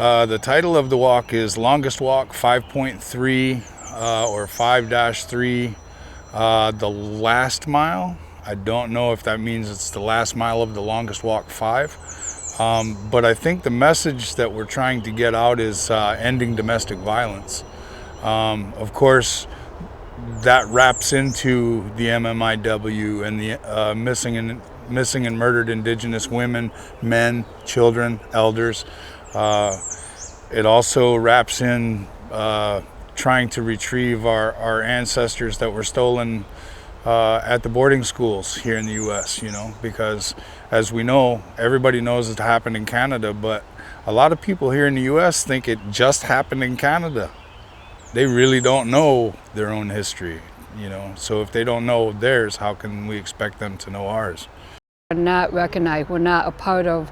The title of the walk is Longest Walk 5.3 or 5-3, the last mile. I don't know if that means it's the last mile of the Longest Walk 5, but I think the message that we're trying to get out is ending domestic violence. Of course, that wraps into the MMIW and the missing and murdered Indigenous women, men, children, elders. It also wraps in trying to retrieve our ancestors that were stolen at the boarding schools here in the U.S., because as we know, everybody knows it happened in Canada, but a lot of people here in the U.S. think it just happened in Canada. They really don't know their own history, so if they don't know theirs, how can we expect them to know ours? We're not recognized, we're not a part of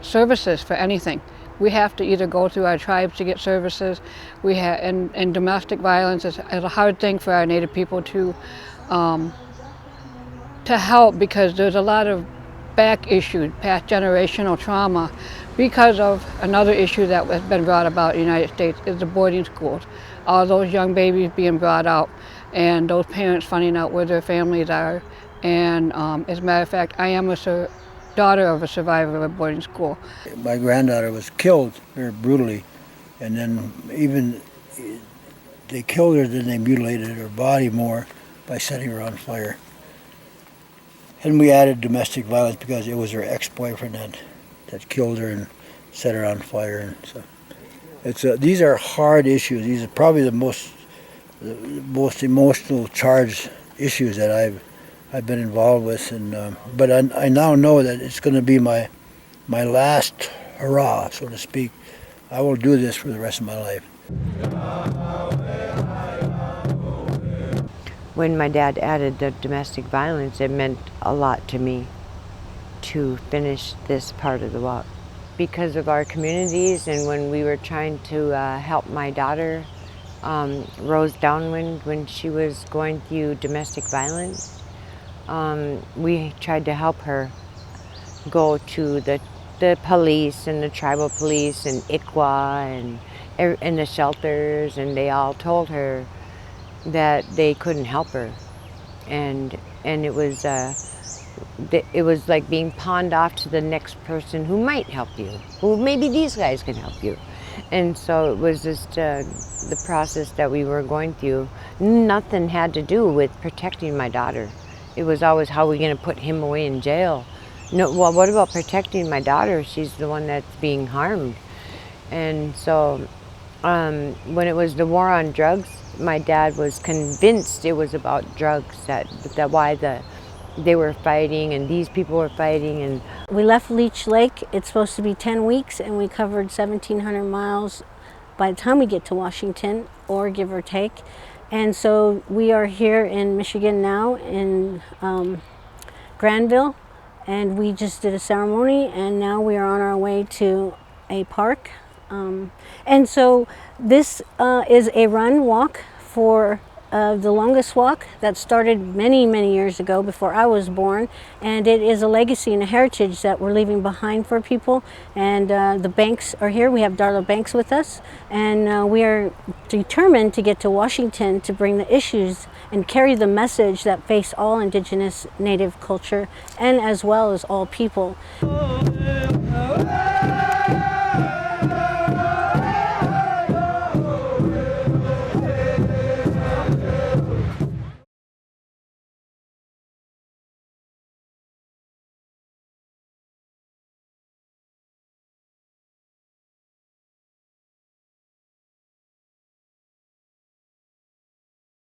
services for anything. We have to either go through our tribes to get services. And domestic violence is a hard thing for our Native people to help, because there's a lot of back issues, past generational trauma, because of another issue that has been brought about in the United States is the boarding schools. All those young babies being brought out and those parents finding out where their families are. And as a matter of fact, I am a daughter of a survivor of a boarding school. My granddaughter was killed very brutally, and then even they killed her, then they mutilated her body more by setting her on fire. And we added domestic violence because it was her ex-boyfriend that killed her and set her on fire. And so these are hard issues. These are probably the most emotional charged issues that I've been involved with, and but I now know that it's going to be my last hurrah, so to speak. I will do this for the rest of my life. When my dad added the domestic violence, it meant a lot to me to finish this part of the walk. Because of our communities, and when we were trying to help my daughter, Rose Downwind, when she was going through domestic violence, we tried to help her go to the police and the tribal police and ICWA and the shelters, and they all told her that they couldn't help her, and it was like being pawned off to the next person who might help you, who maybe these guys can help you. And so it was just the process that we were going through. Nothing had to do with protecting my daughter. It was always, how are we going to put him away in jail? No, well, what about protecting my daughter? She's the one that's being harmed. And so when it was the war on drugs, my dad was convinced it was about drugs, that why they were fighting and these people were fighting. And we left Leech Lake. It's supposed to be 10 weeks, and we covered 1,700 miles by the time we get to Washington, or give or take. And so we are here in Michigan now, in Granville, and we just did a ceremony, and now we are on our way to a park. And so this is a run walk for the longest walk that started many, many years ago, before I was born, and it is a legacy and a heritage that we're leaving behind for people. And the Banks are here. We have Darla Banks with us, and we are determined to get to Washington to bring the issues and carry the message that face all Indigenous Native culture, and as well as all people.